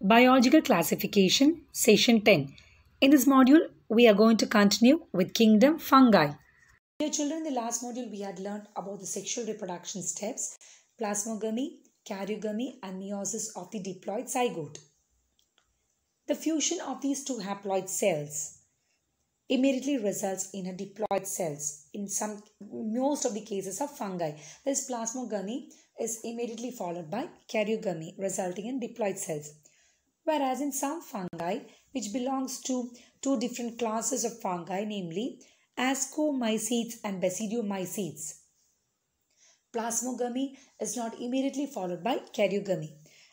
Biological Classification, Session 10. In this module, we are going to continue with Kingdom Fungi. Dear children, in the last module, we had learned about the sexual reproduction steps, plasmogamy, karyogamy, and meiosis of the diploid zygote. The fusion of these two haploid cells immediately results in a diploid cells in most of the cases of fungi. This plasmogamy is immediately followed by karyogamy, resulting in diploid cells. Whereas in some fungi, which belongs to two different classes of fungi, namely ascomycetes and basidiomycetes, plasmogamy is not immediately followed by karyogamy,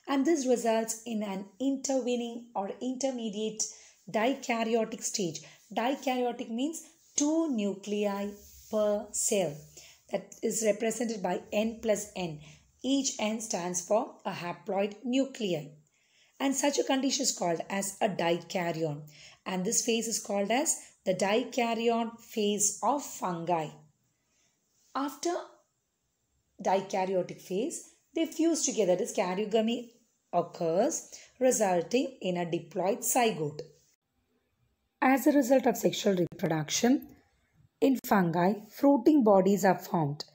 and this results in an intervening or intermediate dikaryotic stage. Dikaryotic means two nuclei per cell, that is represented by n plus n. Each n stands for a haploid nuclei. And such a condition is called as a dikaryon. And this phase is called as the dikaryon phase of fungi. After dikaryotic phase, they fuse together. This karyogamy occurs, resulting in a diploid zygote. As a result of sexual reproduction, in fungi, fruiting bodies are formed.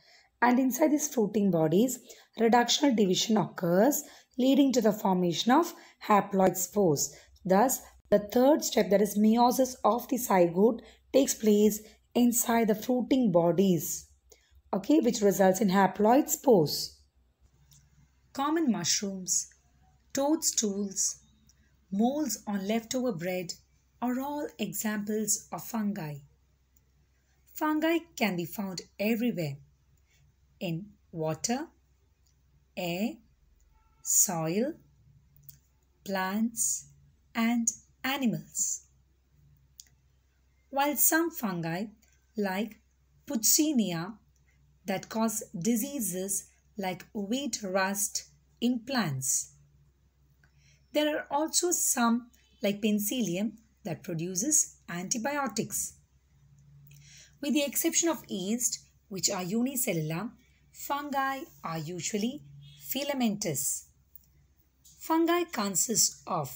And inside these fruiting bodies, reductional division occurs, leading to the formation of haploid spores. Thus, the third step, that is meiosis of the zygote, takes place inside the fruiting bodies, which results in haploid spores. Common mushrooms, toadstools, moles on leftover bread are all examples of fungi. Fungi can be found everywhere: in water, air, soil, plants, and animals. While some fungi, like Puccinia, that cause diseases like wheat rust in plants, there are also some, like Penicillium, that produces antibiotics. With the exception of yeast, which are unicellular, fungi are usually filamentous. Fungi consist of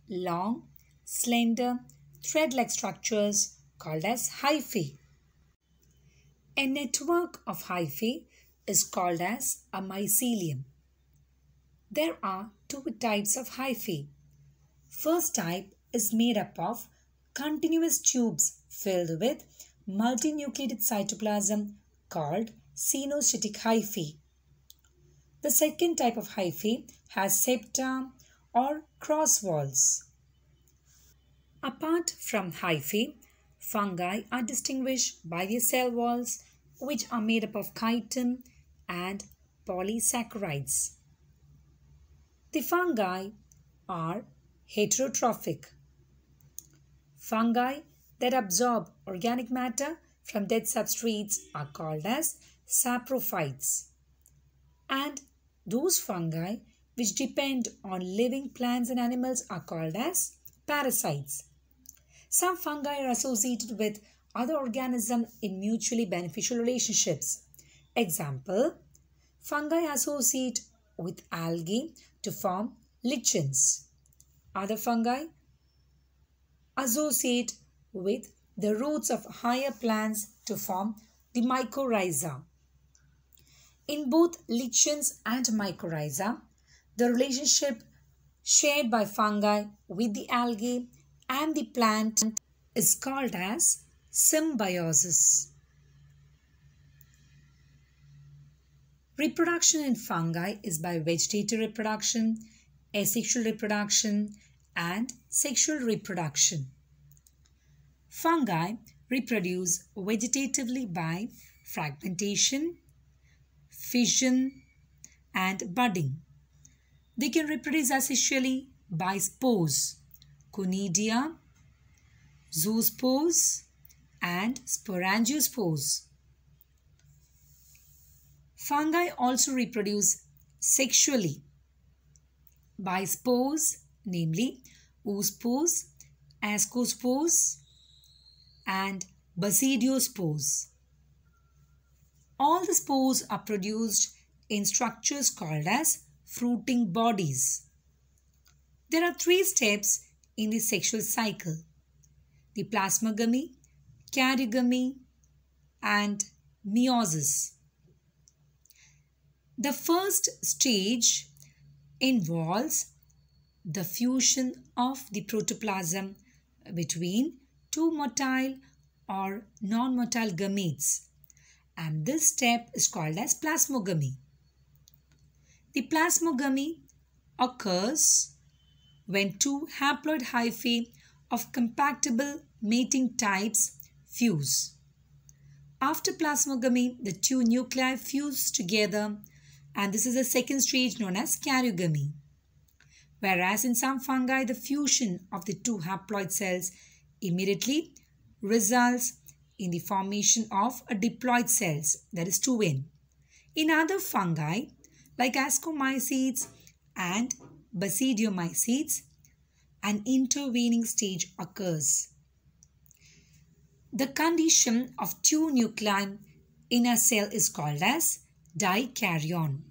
long, slender, thread-like structures called as hyphae. A network of hyphae is called as a mycelium. There are two types of hyphae. First type is made up of continuous tubes filled with multinucleated cytoplasm called cenocytic hyphae. The second type of hyphae has septa or cross walls. Apart from hyphae, fungi are distinguished by their cell walls, which are made up of chitin and polysaccharides. The fungi are heterotrophic. Fungi that absorb organic matter from dead substrates are called as saprophytes. And those fungi which depend on living plants and animals are called as parasites. Some fungi are associated with other organisms in mutually beneficial relationships. Example, fungi associate with algae to form lichens. Other fungi associate with the roots of higher plants to form the mycorrhiza. In both lichens and mycorrhiza, the relationship shared by fungi with the algae and the plant is called as symbiosis. Reproduction in fungi is by vegetative reproduction, asexual reproduction, and sexual reproduction. Fungi reproduce vegetatively by fragmentation, fission, and budding. They can reproduce asexually by spores, conidia, zoospores, and sporangiospores. Fungi also reproduce sexually by spores, namely oospores, ascospores, and basidiospores. All the spores are produced in structures called as fruiting bodies. There are three steps in the sexual cycle: the plasmogamy, karyogamy, and meiosis. The first stage involves the fusion of the protoplasm between two motile or non-motile gametes, and this step is called as plasmogamy. The plasmogamy occurs when two haploid hyphae of compatible mating types fuse. After plasmogamy, the two nuclei fuse together, and this is the second stage known as karyogamy. Whereas in some fungi, the fusion of the two haploid cells immediately results in the formation of a diploid cells, that is 2N. In other fungi like ascomycetes and basidiomycetes, an intervening stage occurs. The condition of two nuclei in a cell is called as dikaryon,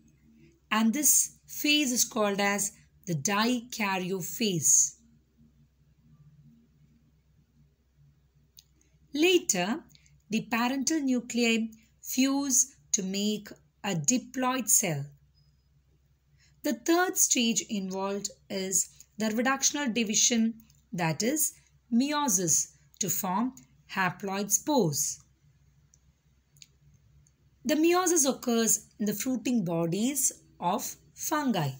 and this phase is called as the dikaryophase. Later, the parental nuclei fuse to make a diploid cell. The third stage involved is the reductional division, that is meiosis, to form haploid spores. The meiosis occurs in the fruiting bodies of fungi.